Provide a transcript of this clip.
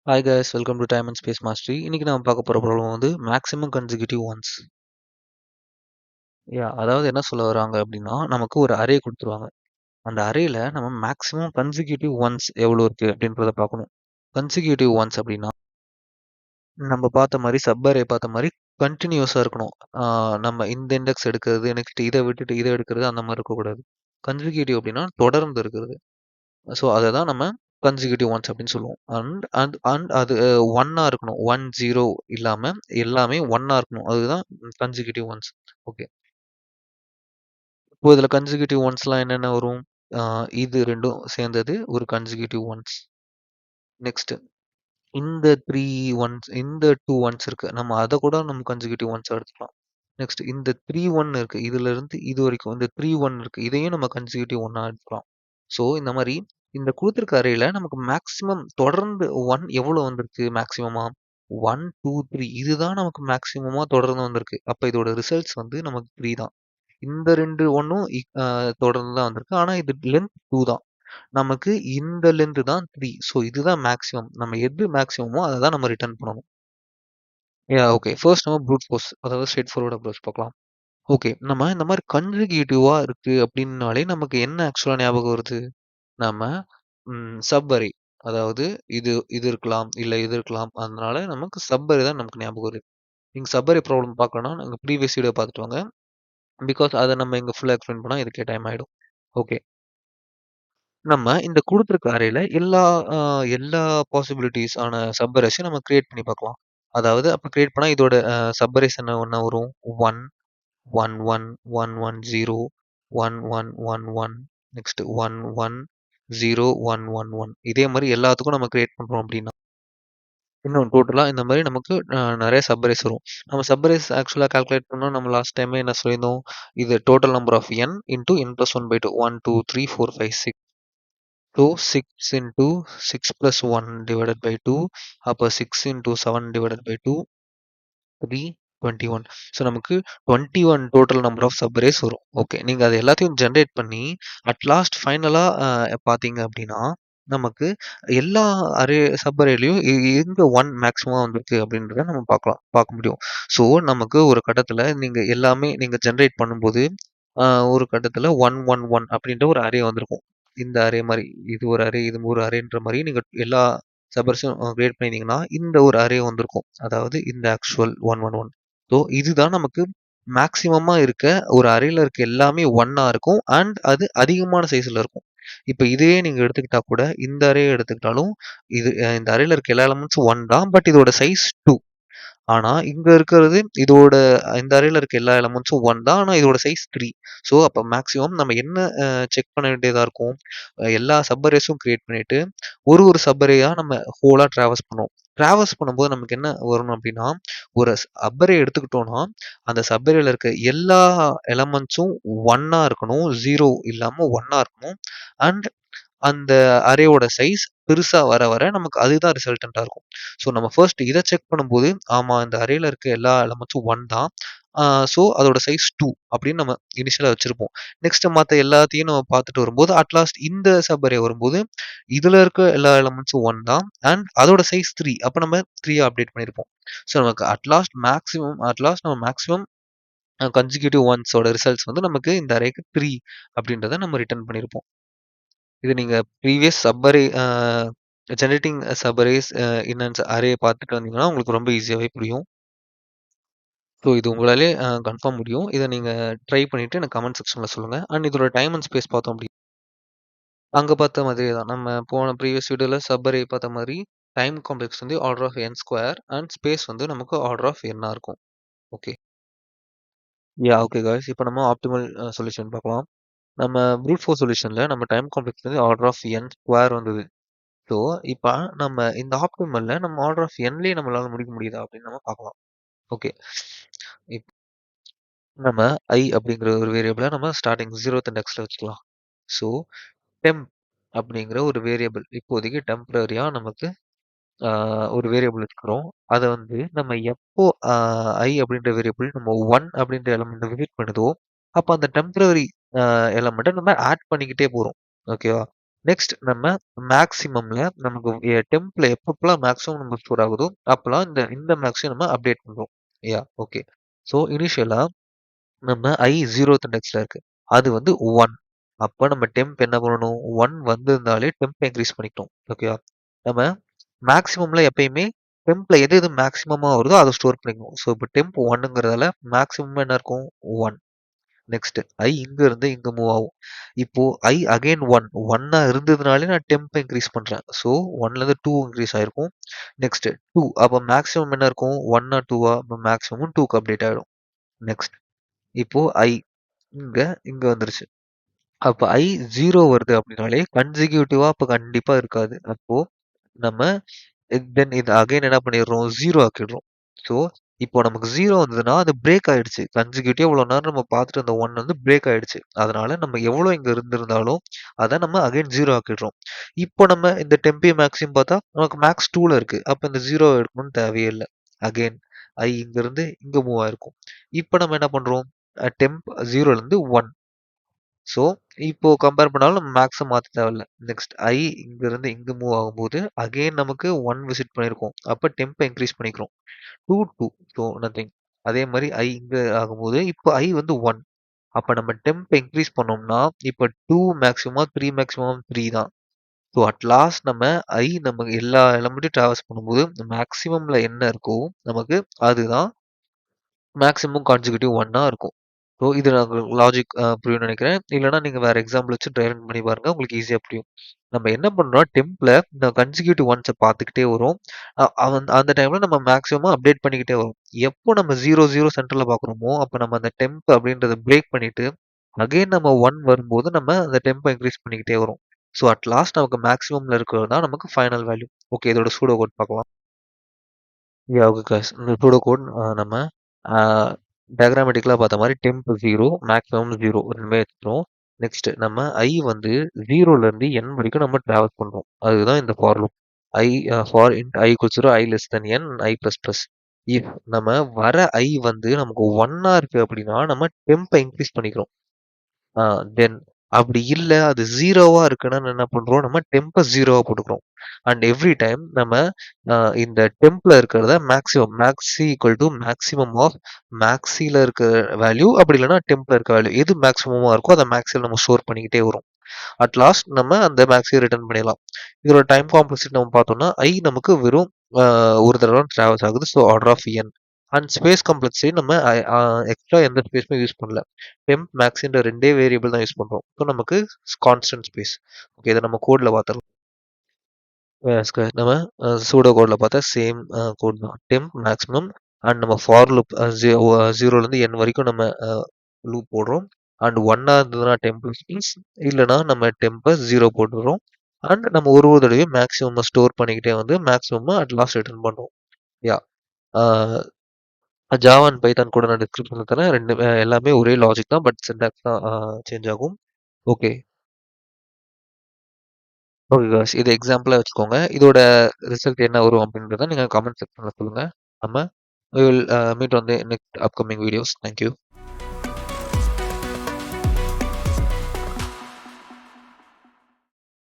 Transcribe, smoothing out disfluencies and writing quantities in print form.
Hi guys, welcome to time and space mastery. இன்னைக்கு நாம பார்க்க போற ப்ராப்ளம் வந்து மேக்ஸிமம் கன்சிக்யூட்டிவ் ஒன்ஸ். அதாவது என்ன சொல்ல வராங்க அப்படின்னா, நமக்கு ஒரு அரே கொடுத்துருவாங்க. அந்த அரேல நம்ம மேக்ஸிமம் கன்சிக்யூட்டிவ் ஒன்ஸ் எவ்வளோ இருக்கு அப்படின்றத பார்க்கணும். கன்சிக்யூட்டிவ் ஒன்ஸ் அப்படின்னா நம்ம பார்த்த மாதிரி சப் அரே பார்த்த மாதிரி கண்டினியூஸாக இருக்கணும். நம்ம இந்த இண்டெக்ஸ் எடுக்கிறது, நெக்ஸ்ட் இதை விட்டுட்டு இதை எடுக்கிறது அந்த மாதிரி இருக்கக்கூடாது. கன்சிக்யூட்டிவ் அப்படின்னா தொடர்ந்து இருக்கிறது. ஸோ அதை தான் நம்ம கன்சிக்யூட்டிவ் ஒன்ஸ் அப்படின்னு சொல்லுவோம். அண்ட் அண்ட் அண்ட் அது ஒன்னா இருக்கணும். 1 0 இல்லாம எல்லாமே ஒன்னா இருக்கணும். அதுதான் கன்சிக்யூட்டிவ் ஒன்ஸ். ஓகே. இப்போ இதுல கன்சிக்யூட்டிவ் ஒன்ஸ்லாம் என்னென்ன வரும்? இது ரெண்டும் சேர்ந்தது ஒரு கன்சிக்யூட்டிவ் ஒன்ஸ். நெக்ஸ்ட் இந்த 3 ஒன்ஸ், இந்த 2 ஒன்ஸ் இருக்கு. நம்ம அதை கூட நம்ம கன்சிக்யூட்டிவ் ஒன்ஸ் எடுத்துக்கலாம். நெக்ஸ்ட் இந்த 3 1 இருக்கு. இதுல இருந்து இது வரைக்கும் இந்த 3 1 இருக்கு. இதையும் நம்ம கன்சிக்யூட்டிவ் ஒன்னா எடுத்துக்கலாம். ஸோ இந்த மாதிரி இந்த கொடுத்துருக்க அரேல நமக்கு மேக்ஸிமம் தொடர்ந்து 1 எவ்வளோ வந்திருக்கு மேக்ஸிமமா? 1 2 3 இதுதான் நமக்கு மேக்ஸிமமா தொடர்ந்து வந்திருக்கு. அப்ப இதோட ரிசல்ட்ஸ் வந்து நமக்கு 3 தான். இந்த 2 ஒன்னும் தொடர்ந்து தான் வந்திருக்கு. ஆனா இது லென்த் 2 தான். நமக்கு இந்த லென்த் தான் 3. ஸோ இதுதான் மேக்ஸிமம். நம்ம எது மேக்ஸிமமோ அதை தான் நம்ம ரிட்டர்ன் பண்ணணும். ஓகே. ஃபர்ஸ்ட் நம்ம ப்ரூட் ஃபோர்ஸ், அதாவது ஸ்ட்ரெயிட் ஃபார்வர்ட் அப்ரோச் பார்க்கலாம். ஓகே. நம்ம இந்த மாரி கன்சிக்யூட்டிவா இருக்கு அப்டின்னாலே நமக்கு என்ன ஆக்சுவலா ஞாபகம் வருது? நம்ம சப் அரே. அதாவது இது இது இருக்கலாம், இல்ல இது இருக்கலாம். அதனால நமக்கு சப் அரே தான் நமக்கு ஞாபகம் வருது. நீங்க சப் அரே ப்ராப்ளம் பார்க்கணும்னா, நாங்க ப்ரீவியஸ் வீடியோ பார்த்துட்டு வாங்க. பிகாஸ் அத நம்ம இங்க ஃபுல்லா எக்ஸ்பிளைன் பண்ணா இதுக்கே டைம் ஆயிடும். ஓகே. நம்ம இந்த குடுத்திருக்க அரேல எல்லா பாசிபிலிட்டீஸ் ஆன சப் அரேஸையும் நம்ம கிரியேட் பண்ணி பார்க்கலாம். அதாவது அப்ப கிரியேட் பண்ணா இதோட சப் அரேஸ் என்ன வரும்? 1 1 1 1 1 0 1 1 1 1 நெக்ஸ்ட் 1 1 0 1 1 1 இதே மாதிரி எல்லாத்துக்கும் நம்ம கிரியேட் பண்றோம் அப்படின்னா இன்னும் டோட்டலா இந்த மாதிரி நமக்கு நிறைய சப்பரேஸ் வரும். நம்ம சப்பரேஸ் ஆக்சுவலா கால்குலேட் பண்ணோம். நம்ம லாஸ்ட் டைமே என்ன சொல்லியிருந்தோம்? இது total number of n into n plus 1 by 2 1 2 3 4 5 6. So 6 into 6 plus 1 divided by 2 அப்போ 6 into 7 divided by 2 3 21. ஸோ நமக்கு 21 total number of sub arrays வரும். ஓகே. நீங்க அது எல்லாத்தையும் ஜெனரேட் பண்ணி அட் லாஸ்ட் ஃபைனலா பார்த்தீங்க அப்படின்னா, நமக்கு எல்லா சப் அரேலயும் எங்க 1 மேக்ஸிமம் வந்திருக்கு அப்படின்றத நம்ம பார்க்க முடியும். ஸோ நமக்கு ஒரு கட்டத்துல நீங்க எல்லாமே நீங்க ஜெனரேட் பண்ணும்போது, அ ஒரு கட்டத்துல 1 1 1 அப்படின்ற ஒரு அரே வந்திருக்கும். இந்த அரே மாரி. இது ஒரு அரே, இது ஒரு அரேன்ற மாரி நீங்க எல்லா சப்பர்ஸும் கிரியேட் பண்ணியிருந்தீங்கன்னா, இந்த ஒரு அரே வந்திருக்கும். அதாவது இந்த ஆக்சுவல் 1 1 1. ஸோ இதுதான் நமக்கு மேக்ஸிமமா இருக்க ஒரு அரேல இருக்க எல்லாமே 1ஆ இருக்கும். அண்ட் அது அதிகமான சைஸ்ல இருக்கும். இப்ப இதையே நீங்க எடுத்துக்கிட்டா கூட, இந்த அரே எடுத்துக்கிட்டாலும், இது இந்த அரேல இருக்க எல்லா எலிமெண்ட்ஸும் 1 தான். பட் இதோட சைஸ் 2. ஆனா, இங்க இருக்கிறது இதோட இந்த அரேல இருக்க எல்லா எலிமெண்ட்ஸும் 1 தான். ஆனா இதோட சைஸ் 3. ஸோ அப்ப மேக்ஸிமம் நம்ம என்ன செக் பண்ண வேண்டியதா இருக்கும்? எல்லா சப் அரேஸும் கிரியேட் பண்ணிட்டு, ஒரு சப் அரேயா நம்ம ஹோலா டிராவர்ஸ் பண்ணுவோம். டிராவர்ஸ் பண்ணும்போது நமக்கு என்ன வரணும் அப்டின்னா, ஒரு சப் அரே எடுத்துக்கிட்டோம்னா, அந்த சப் அரேல இருக்க எல்லா எலிமெண்ட்ஸும் 1ஆ இருக்கணும். 0 இல்லாம 1ஆ இருக்கணும். அண்ட் அந்த அரேவோட சைஸ் பெருசா வர வர நமக்கு அதுதான் ரிசல்டன்ட்டா இருக்கும். ஸோ நம்ம ஃபர்ஸ்ட் இத செக் பண்ணும்போது, ஆமா இந்த அரேல இருக்க எல்லா எலிமெண்ட்ஸும் 1 தான். ஸோ அதோட சைஸ் 2 அப்படின்னு நம்ம இனிஷியலா வச்சிருப்போம். நெக்ஸ்ட் மத்த எல்லாத்தையும் நம்ம பார்த்துட்டு வரும்போது, அட் லாஸ்ட் இந்த சப் அரே வரும்போது, இதுல இருக்க எல்லா எலிமெண்ட்ஸும் 1 தான். அண்ட் அதோட சைஸ் 3. அப்ப நம்ம 3ஆ அப்டேட் பண்ணியிருப்போம். ஸோ நமக்கு அட் லாஸ்ட் நம்ம மேக்ஸிமம் கன்சிக்யூட்டிவ் ஒன்ஸோட ரிசல்ட்ஸ் வந்து நமக்கு இந்த அரேக்கு 3 அப்படின்றத நம்ம ரிட்டர்ன் பண்ணியிருப்போம். இது நீங்க previous sub array generating sub arrays in an array பார்த்துட்டு வந்தீங்கன்னா, உங்களுக்கு ரொம்ப ஈஸியாவே புரியும். ஸோ இது உங்களாலே கன்ஃபார்ம் முடியும். இத நீங்க ட்ரை பண்ணிட்டு எனக்கு கமெண்ட் செக்ஷன்ல சொல்லுங்க. அண்ட் இதோட டைம் அண்ட் ஸ்பேஸ் பார்த்தோம் அங்க பார்த்த மாதிரியே தான். நம்ம போன ப்ரீவியஸ் வீடியோல சப் அரே பார்த்த மாரி டைம் காம்ப்ளெக்ஸ் வந்து order of n square and space வந்து நமக்கு ஆர்டர் ஆஃப் n இருக்கும். ஓகே. Okay guys. இப்போ நம்ம ஆப்டிமல் சொல்யூஷன் பார்க்கலாம். நம்ம ப்ரூட் ஃபோர்ஸ் சொல்யூஷன்ல நம்ம டைம் காம்ப்ளெக்ஸ் வந்து ஆர்டர் ஆஃப் n ஸ்கொயர் வந்தது. ஸோ, இப்ப நம்ம இந்த ஆப்டிமல்ல நம்ம ஆர்டர் ஆஃப் nலயே நம்மளால முடிக்க முடியுதா அப்படின்னு நம்ம பார்க்கலாம். ஓகே. இப் நம்ம I அப்படிங்கிற ஒரு வேரியபிள நம்ம ஸ்டார்ட்டிங் 0த் இண்டெக்ஸ்ல வச்சுக்கலாம். ஸோ, டெம்ப் அப்படிங்கிற ஒரு வேரியபிள் இப்போதைக்கு டெம்பரரியா நமக்கு ஆ ஒரு வேரியபிள் வச்சுக்கிறோம். அத வந்து நம்ம எப்போ I அப்படின்ற வேரியபிள் நம்ம 1 அப்படின்ற எலிமெண்ட்ட விசிட் பண்ணுதோ, அப்ப அந்த டெம்பரரி எலிமெண்ட்ட நம்ம ஆட் பண்ணிக்கிட்டே போறோம். ஓகேவா? நெக்ஸ்ட் நம்ம மேக்ஸிமம்ல நமக்கு டெம்ப்ல எப்பப்பலாம் மேக்ஸிமம் நம்ம ஸ்டோர் ஆகுதோ, அப்பலாம் இந்த இந்த மேக்ஸையும் நம்ம அப்டேட் பண்றோம். ஓகே. ஸோ இனிஷியலா நம்ம i 0த் இண்டெக்ஸ்ல இருக்கு. அது வந்து 1. அப்ப நம்ம டெம்ப் என்ன பண்ணணும்? 1 வந்திருந்தாலே டெம்ப் இன்கிரீஸ் பண்ணிக்கணும். ஓகேவா? நம்ம மேக்ஸிமம்ல எப்பயுமே டெம்ப்ல எது எது மேக்ஸிமமா வருதோ அத ஸ்டோர் பண்ணிக்கணும். ஸோ இப்ப டெம்ப் 1ங்கிறதால மேக்ஸிமம் என்ன இருக்கும்? 1. நெக்ஸ்ட் i இங்க இருந்து இங்க மூவ் ஆகும். இப்போ i அகைன் 1. 1ஆ இருந்ததுனாலே நான் டெம்ப் இன்கிரீஸ் பண்றேன். ஸோ 1ல இருந்து 2 இன்கிரீஸ் ஆயிருக்கும். நெக்ஸ்ட் 2 அப்ப மேக்ஸிமம் என்ன இருக்கும்? 1ஆ 2ஆ? அப்ப மேக்ஸிமம் 2க்கு அப்டேட் ஆயிடும். நெக்ஸ்ட் இப்போ i இங்க இங்க வந்துருச்சு. அப்ப i 0 வருது அப்படின்னாலே கன்சிக்யூட்டிவா அப்ப கண்டிப்பா இருக்காது. அப்போ நம்ம தென் இது அகைன் என்ன பண்ணிடுறோம்? 0 ஆக்கிடுறோம். ஸோ இப்போ நமக்கு 0 வந்ததுன்னா அது பிரேக் ஆயிடுச்சு. கன்சிக்யூட்டிவா இவ்வளோ நேரம் நம்ம பார்த்துட்டு இருந்த 1 வந்து பிரேக் ஆயிடுச்சு. அதனால நம்ம எவ்வளோ இங்க இருந்திருந்தாலும் அத நம்ம அகைன் 0 ஆக்கிடுறோம். இப்போ நம்ம இந்த டெம்பி மேக்ஸிமம் பார்த்தா நமக்கு மேக்ஸ் 2ல இருக்கு. அப்ப இந்த 0 எடுக்கணும்னு தேவையே இல்ல. அகைன் i இங்க இருந்து இங்க மூவ் ஆயிருக்கும். இப்போ நம்ம என்ன பண்றோம்? டெம்ப் 0ல இருந்து 1. ஸோ, இப்போ கம்பேர் பண்ணாலும் நம்ம மேக்ஸ மாத்த தேவையில்ல. நெக்ஸ்ட் i இங்கருந்து இங்க மூவ் ஆகும்போது, அகைன் நமக்கு 1 விசிட் பண்ணியிருக்கோம். அப்ப டெம்ப இன்கிரீஸ் பண்ணிக்கிறோம். 2, 2 ஸோ நத்திங். அதே மாரி i இங்க ஆகும்போது, இப்போ i வந்து 1. அப்ப நம்ம டெம்ப இன்கிரீஸ் பண்ணோம்னா, இப்ப 2 மேக்ஸிமமா, 3 மேக்ஸிமம் 3 தான். ஸோ அட் லாஸ்ட் நம்ம நம்ம எல்லா எலமெண்ட்டையும் டிராவர்ஸ் பண்ணும்போது, மேக்ஸிமம்ல என்ன இருக்கோ நமக்கு அதுதான் மேக்ஸிமம் கான்செகுட்டிவ் 1ஆ இருக்கும். ஸோ இது நான் லாஜிக் புரியும்னு நினைக்கிறேன். இல்லன்னா நீங்க வேற எக்ஸாம்பிள் வச்சு டிரைவிங் பண்ணி பாருங்க. உங்களுக்கு ஈஸியா புரியும். நம்ம என்ன பண்றோம் டெம்ப்ல இந்த கன்சிக்யூட்டிவ் ஒன்ஸ பார்த்துக்கிட்டே வரோம். அந்த டைம்ல நம்ம மேக்ஸிமம் அப்டேட் பண்ணிக்கிட்டே வரோம். எப்போ நம்ம 0, 0 சென்டர்ல பார்க்குறோமோ, அப்ப நம்ம அந்த டெம்ப் அப்படின்றத பிரேக் பண்ணிட்டு, அகைன் நம்ம 1 வரும்போது நம்ம அந்த டெம்ப இன்கிரீஸ் பண்ணிக்கிட்டே வரோம். ஸோ அட் லாஸ்ட் நமக்கு மேக்ஸிமம்ல இருக்கிறது தான் நமக்கு ஃபைனல் வேல்யூ. ஓகே இதோட சூடோ கோட் பார்க்கலாம். Okay guys. இந்த சூடோ கோட் நம்ம ஆ டயகிராமேட்டிக்கலா பார்த்த மாரி டெம்ப் 0, மேக்ஸிமம் 0 2மே வச்சுக்கிறோம். நெக்ஸ்ட் நம்ம i வந்து 0லேருந்து n வரைக்கும் நம்ம டிராவல் பண்றோம். அதுதான் இந்த for loop. i for int i equals to i less than n i plus plus. If நம்ம வர i வந்து நமக்கு 1ஆ இருக்கு அப்படின்னா, நம்ம டெம்ப இன்கிரீஸ் பண்ணிக்கிறோம். ஆ தென் அப்படி இல்ல அது 0வா இருக்குன்னா என்ன பண்றோம்? நம்ம டெம்ப 0வா போட்டுக்கிறோம். அண்ட் எவ்ரி டைம் நம்ம இந்த டெம்ப்ல இருக்கிறத maximum max equal to maximum of மேக்ஸில இருக்க வேல்யூ அப்படி இல்லன்னா டெம்ப்ல இருக்க வேல்யூ எது மேக்ஸிமமா இருக்கோ அத மேக்ஸில நம்ம ஸ்டோர் பண்ணிக்கிட்டே வரோம். அட் லாஸ்ட் நம்ம அந்த மேக்ஸிய ரிட்டர்ன் பண்ணிடலாம். இதோட டைம் காம்ப்ளெக்சிட்டி நம்ம பார்த்தோம்னா, i நமக்கு வெறும் ஒரு தடவ தான் டிராவல்ஸ் ஆகுது. So order of n. And space complexity நம்ம எக்ஸ்ட்ரா எந்த ஸ்பேஸுமே யூஸ் பண்ணல. டெம்ப், மேக்ஸ்ன்ற 2டே வேரியபிள் தான் யூஸ் பண்றோம். ஸோ நமக்கு கான்ஸ்டன்ட் ஸ்பேஸ். ஓகே இத நம்ம கோட்ல பார்த்துரலாம். நம்ம சூடோ கோட்ல பார்த்தா சேம் கோட் தான். டெம்ப், மேக்ஸிமம் அண்ட் நம்ம ஃபார் லூப் 0லேருந்து n வரைக்கும் நம்ம லூப் போடுறோம். அண்ட் 1ஆ இருந்ததுன்னா டெம்ப் ஸ்பேஸ் இல்லன்னா நம்ம டெம்ப 0 போட்டுறோம். அண்ட் நம்ம ஒரு ஒரு தடவையும் மேக்ஸிமம் ஸ்டோர் பண்ணிக்கிட்டே வந்து மேக்ஸிமம் அட் லாஸ்ட் ரிட்டர்ன் பண்றோம். யா ஆ ஜாவா அண்ட் பைத்தான் கூட நான் டிஸ்கிரிப்ஷன்ல தரேன். 2 எல்லாமே ஒரே லாஜிக் தான். பட் சின்டாக்ஸ் தான் சேஞ்ச் ஆகும். ஓகே. Okay guys. இத எக்ஸாம்பிளா வச்சுக்கோங்க. இதோட ரிசல்ட் என்ன வரும் அப்படின்றத நீங்க கமெண்ட் செக்ஷன்ல சொல்லுங்க. நம்ம we will meet on the next upcoming videos. Thank you.